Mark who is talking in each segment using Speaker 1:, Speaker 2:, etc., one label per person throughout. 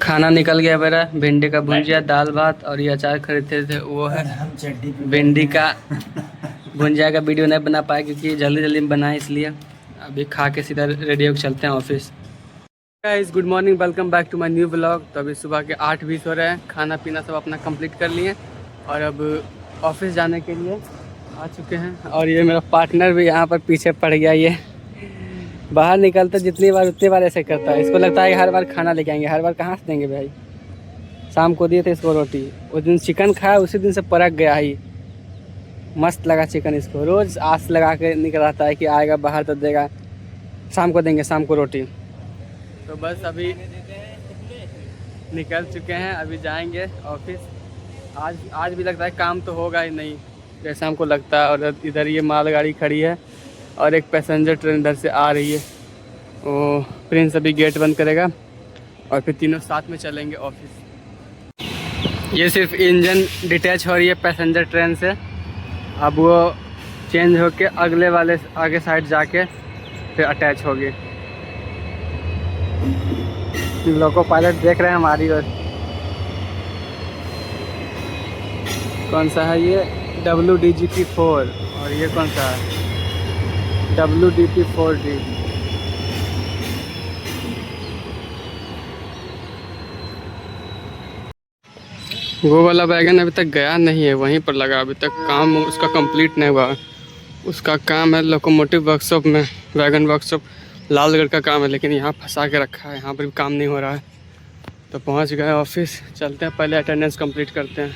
Speaker 1: खाना निकल गया मेरा। भिंडी का भुंजिया, दाल भात और ये अचार खरीदते थे वो है। भिंडी का भुंजिया का वीडियो नहीं बना पाया क्योंकि जल्दी जल्दी में बनाए, इसलिए अभी खा के सीधा रेडी होकर चलते हैं office. Guys good morning, welcome back to my new blog. तो अभी सुबह के 8:20 हो रहे हैं। खाना पीना सब अपना कंप्लीट कर लिए और अब ऑफिस जाने के लिए आ चुके हैं। और ये मेरा पार्टनर भी यहाँ पर पीछे पड़ गया। ये बाहर निकलता जितनी बार उतनी बार ऐसे करता है। इसको लगता है कि हर बार खाना लेके आएंगे, हर बार कहाँ से देंगे भाई। शाम को दिए थे इसको रोटी, उस दिन चिकन खाया, उसी दिन से परख गया ही। मस्त लगा चिकन इसको। रोज़ आस लगा के निकल आता है कि आएगा बाहर तो देगा, शाम को देंगे, शाम को रोटी। तो बस अभी निकल चुके हैं, अभी जाएंगे ऑफिस। आज भी लगता है काम तो होगा ही नहीं जैसा हमको लगता है। और इधर ये मालगाड़ी खड़ी है और एक पैसेंजर ट्रेन इधर से आ रही है। वो प्रिंस अभी गेट बंद करेगा और फिर तीनों साथ में चलेंगे ऑफिस। ये सिर्फ इंजन डिटैच हो रही है पैसेंजर ट्रेन से। अब वो चेंज होके अगले वाले आगे साइड जाके फिर अटैच होगी। लोको पायलट देख रहे हैं हमारी ओर। कौन सा है ये? WDGT-4 और ये कौन सा है? WDP-4D। वो वाला वैगन अभी तक गया नहीं है, वहीं पर लगा। अभी तक काम उसका कंप्लीट नहीं हुआ। उसका काम है लोकोमोटिव वर्कशॉप में, वैगन वर्कशॉप लालगढ़ का काम है, लेकिन यहाँ फंसा के रखा है। यहाँ पर भी काम नहीं हो रहा है। तो पहुँच गए ऑफिस, चलते हैं। पहले अटेंडेंस कंप्लीट करते हैं।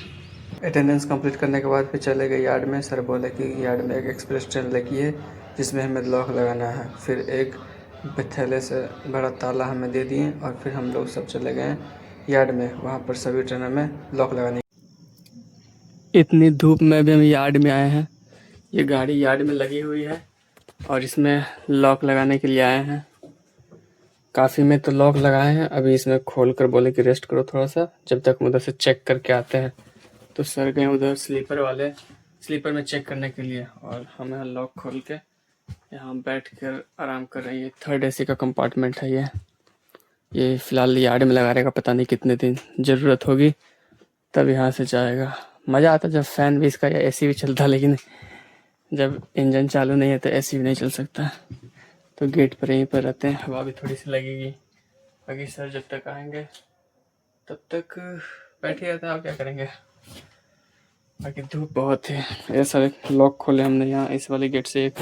Speaker 1: अटेंडेंस कंप्लीट करने के बाद फिर चले गए यार्ड में। सर बोले कि यार्ड में एक एक्सप्रेस ट्रेन लगी है जिसमें हमें लॉक लगाना है। फिर एक थैले से बड़ा ताला हमें दे दिए और फिर हम लोग सब चले गए यार्ड में। वहाँ पर सभी ट्रेनों में लॉक लगाने। इतनी धूप में भी हम यार्ड में आए हैं। ये गाड़ी यार्ड में लगी हुई है और इसमें लॉक लगाने के लिए आए हैं। काफ़ी में तो लॉक लगाए हैं। अभी इसमें खोल कर बोले कि रेस्ट करो थोड़ा सा, जब तक उधर से चेक करके आते हैं। तो सर गए उधर स्लीपर में चेक करने के लिए और हमें लॉक खोल के यहाँ बैठ कर आराम कर रही है। 3rd AC का कंपार्टमेंट है ये फ़िलहाल यार्ड में लगा रहेगा। पता नहीं कितने दिन ज़रूरत होगी तब यहाँ से जाएगा। मज़ा आता जब फ़ैन भी इसका या AC भी चलता, लेकिन जब इंजन चालू नहीं है तो AC भी नहीं चल सकता। तो गेट पर यहीं पर रहते हैं, हवा भी थोड़ी सी लगेगी। बाकी सर जब तक आएंगे तब तक बैठे रहते हैं, और क्या करेंगे। बाकी धूप बहुत है। ये सारे लॉक खोले हमने यहाँ इस वाले गेट से एक,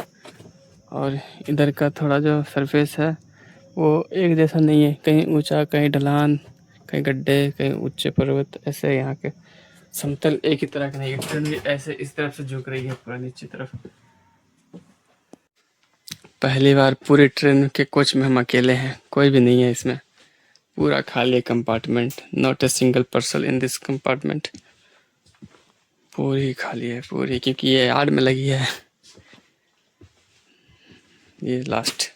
Speaker 1: और इधर का थोड़ा जो सरफेस है वो एक जैसा नहीं है। कहीं ऊंचा, कहीं ढलान, कहीं गड्ढे, कहीं ऊंचे पर्वत, ऐसे यहाँ के समतल एक ही तरह का नहीं है। ट्रेन भी ऐसे इस तरफ से झुक रही है पूरा नीचे तरफ। पहली बार पूरी ट्रेन के कोच में हम अकेले हैं, कोई भी नहीं है इसमें। पूरा खाली compartment, not a single person in this compartment. पूरी खाली है पूरी, क्योंकि ये यार्ड में लगी है। ये लास्ट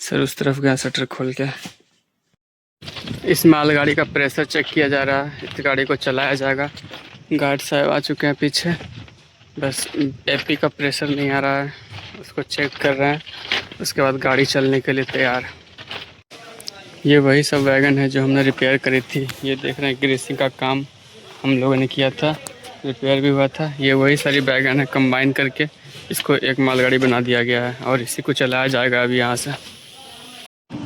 Speaker 1: सर उस तरफ गया शटर खोल के। इस मालगाड़ी का प्रेशर चेक किया जा रहा है। इस गाड़ी को चलाया जाएगा। गार्ड साहब आ चुके हैं पीछे, बस AP का प्रेशर नहीं आ रहा है, उसको चेक कर रहे हैं। उसके बाद गाड़ी चलने के लिए तैयार। ये वही सब वैगन है जो हमने रिपेयर करी थी। ये देख रहे हैं ग्रीसिंग का काम हम लोगों ने किया था, रिपेयर भी हुआ था। ये वही सारी वैगन है, कंबाइन करके इसको एक मालगाड़ी बना दिया गया है और इसी को चलाया जाएगा अभी यहाँ से।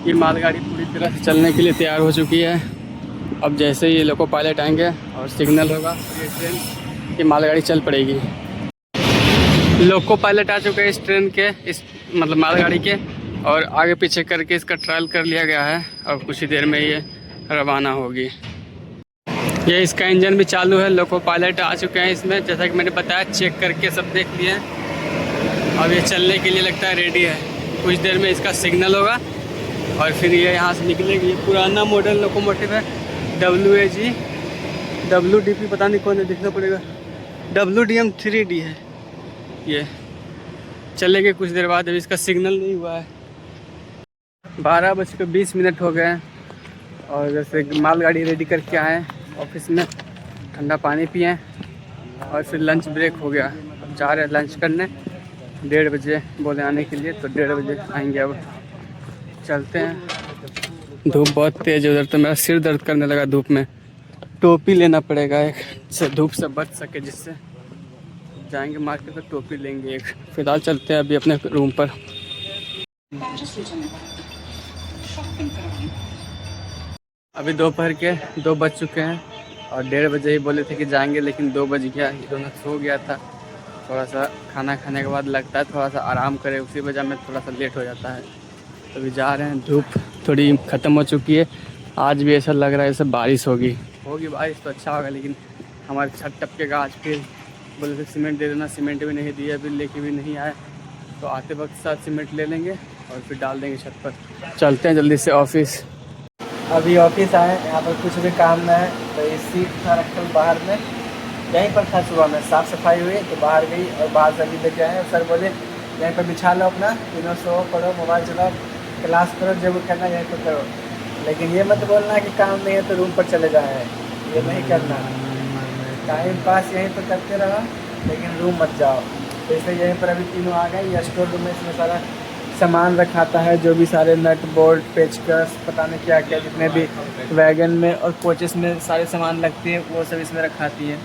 Speaker 1: ये मालगाड़ी पूरी तरह से चलने के लिए तैयार हो चुकी है। अब जैसे ये लोको पायलट आएंगे और सिग्नल होगा ये ट्रेन, ये मालगाड़ी चल पड़ेगी। लोको पायलट आ चुके हैं इस ट्रेन के, इस मतलब मालगाड़ी के, और आगे पीछे करके इसका ट्रायल कर लिया गया है। अब कुछ ही देर में ये रवाना होगी। ये इसका इंजन भी चालू है। लोको पायलट आ चुके हैं इसमें, जैसा कि मैंने बताया, चेक करके सब देख लिए हैं। अब ये चलने के लिए लगता है रेडी है। कुछ देर में इसका सिग्नल होगा और फिर ये यहाँ से निकलेगी। ये पुराना मॉडल लोकोमोटिव है, WDP पता नहीं कौन है, देखना पड़ेगा। WDM-3D है ये। चलेंगे कुछ देर बाद, अभी इसका सिग्नल नहीं हुआ है। 12:20 हो गए हैं और जैसे मालगाड़ी रेडी करके आए ऑफिस में। ठंडा पानी पिए और फिर लंच ब्रेक हो गया। अब जा रहे हैं लंच करने। 1:30 बजे बोले आने के लिए, तो 1:30 बजे आएंगे। अब चलते हैं। धूप बहुत तेज है उधर, तो मेरा सिर दर्द करने लगा धूप में। टोपी लेना पड़ेगा एक, से धूप से बच सके, जिससे जाएंगे मार्केट तो टोपी लेंगे एक। फिलहाल चलते हैं अभी अपने रूम पर। अभी दोपहर के 2 बज चुके हैं और 1:30 बजे ही बोले थे कि जाएंगे, लेकिन 2 बज गया। ये दोनों सो गया था। थोड़ा सा खाना खाने के बाद लगता है थोड़ा सा आराम करें, उसी वजह में थोड़ा सा लेट हो जाता है। तो अभी जा रहे हैं, धूप थोड़ी ख़त्म हो चुकी है। आज भी ऐसा लग रहा है जैसे बारिश होगी बारिश तो अच्छा होगा, लेकिन हमारे छत टपकेगा आज। फिर बोले थे सीमेंट दे देना, सीमेंट भी नहीं दिया, अभी लेके भी नहीं आए। तो आते वक्त साथ सीमेंट ले लेंगे और फिर डाल देंगे छत पर। चलते हैं जल्दी से ऑफिस। अभी ऑफिस आए, यहाँ पर कुछ भी काम में है। तो ये सीट था रखल बाहर में, यहीं पर था। सुबह में साफ़ सफाई हुई तो बाहर गई और बाहर से अभी लेके आए। सर बोले यहीं पर बिछा लो अपना, तीनों सो, पढ़ो, मोबाइल चलाओ, क्लास करो, जो भी करना यहीं पर करो। लेकिन ये मत बोलना कि काम नहीं है तो रूम पर चले जाए, ये नहीं करना। टाइम पास यहीं पर करते रहो, लेकिन रूम मत जाओ। तो इसलिए यहीं पर अभी तीनों आ गए। ये स्टोर रूम में इसमें सारा सामान रखाता है, जो भी सारे नट बोल्ट पेचकस पता नहीं क्या क्या, जितने भी वैगन में और कोचेस में सारे सामान लगती है वो सब इसमें रखाती है।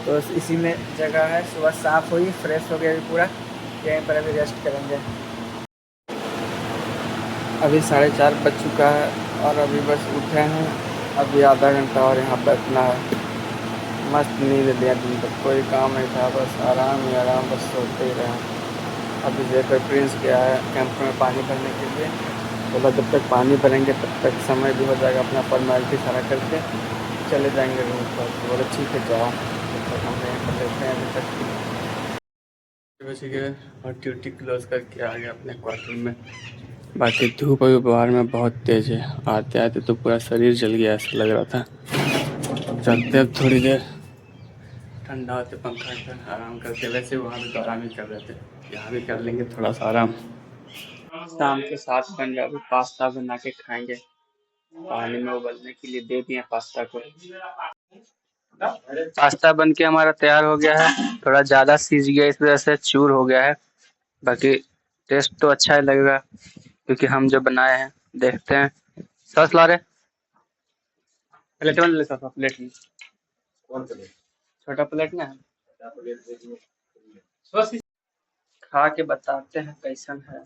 Speaker 1: तो इसी में जगह है। सुबह साफ़ हुई, फ्रेश हो गया पूरा। यहीं पर अभी रेस्ट करेंगे। अभी 4:30 बज चुका है और अभी बस उठे हैं। अभी आधा घंटा और यहाँ बैठना है। मस्त नींद लिया दिन तक, कोई काम नहीं था, बस आराम ही आराम, बस सोते ही रहे। अभी जयपुर प्रिंस गया है कैंप में पानी भरने के लिए। बोला जब तक पानी भरेंगे तब तक समय भी हो जाएगा, अपना फॉर्मेलिटी सारा करके चले जाएंगे रूम पर। तो बोले ठीक है जाओ, तब तक हम यहीं पर लेते हैं। अभी तक बच गए और ड्यूटी क्लोज करके आ गया अपने क्वार्टर में। बाकी धूप अभी बाहर में बहुत तेज़ है, आते आते तो पूरा शरीर जल गया ऐसा लग रहा था। चलते अब थोड़ी देर, ठंडा होते पंखा पर आराम करते। वैसे वहाँ भी तो आराम ही कर रहे थे, यहाँ भी कर लेंगे थोड़ा सा आराम। शाम के 7 बन गए, अभी पास्ता बना के खाएंगे। पानी में उबलने के लिए दे दिए पास्ता को। पास्ता बन के हमारा तैयार हो गया है। थोड़ा ज़्यादा सीज गया, इस वजह से चूर हो गया है। बाकी टेस्ट तो अच्छा ही लगेगा क्योंकि हम जो बनाए हैं। देखते हैं। सॉस ला रहे, प्लेट में ले, सॉस प्लेट में, छोटा प्लेट ना है। खा के बताते हैं कैसन है।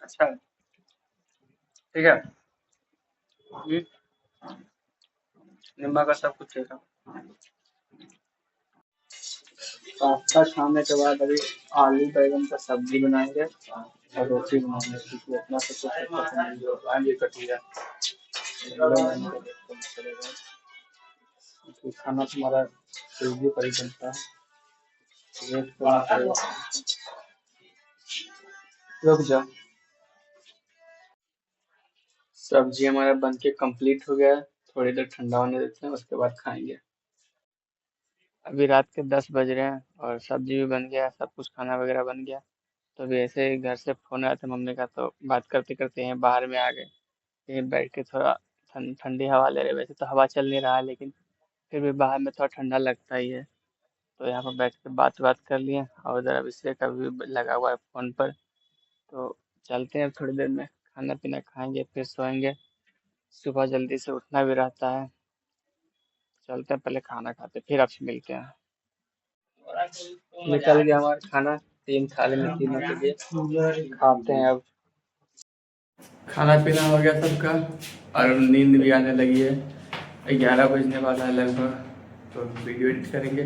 Speaker 1: अच्छा है, ठीक है। निम्बा का सब कुछ ठीक है। पास्ता खाने के बाद अभी आलू बैगन का सब्जी बनाएंगे और रोटी बनाएंगे, क्योंकि अपना सब कुछ नहीं होगा। ये कटिया खाना तुम्हारा जल्दी पर ही बनता है, वेट करना पड़ेगा। रुक जाओ। सब्जी हमारा बन के कम्प्लीट हो गया है, थोड़ी देर ठंडा होने देते हैं, उसके बाद खाएंगे। अभी रात के 10 बज रहे हैं और सब्जी भी बन गया, सब कुछ खाना वगैरह बन गया। तो अभी ऐसे ही घर से फ़ोन आया था मम्मी का, तो बात करते करते यहीं बाहर में आ गए। यहीं बैठ के थोड़ा ठंडी हवा ले रहे। वैसे तो हवा चल नहीं रहा है, लेकिन फिर भी बाहर में थोड़ा ठंडा लगता ही है। तो यहाँ पर बैठ के बात कर लिए और उधर अभिषेक अभी लगा हुआ है फ़ोन पर। तो चलते हैं थोड़ी देर में, खाना पीना खाएंगे फिर सोएंगे। सुबह जल्दी से उठना भी रहता है। चलते हैं, पहले खाना खाते फिर आपसे मिलते हैं। निकल गया हमारा खाना, 3 थाली में तीनों के लिए। खाते हैं अब। खाना पीना हो गया सबका और नींद भी आने लगी है। 11 बजने वाला है लगभग। तो वीडियो एडिट करेंगे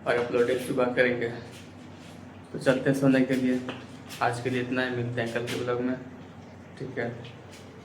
Speaker 1: और अपलोडिंग सुबह करेंगे। तो चलते हैं सोने के लिए। आज के लिए इतना ही, मिलते हैं कल के ब्लॉग में। ठीक है।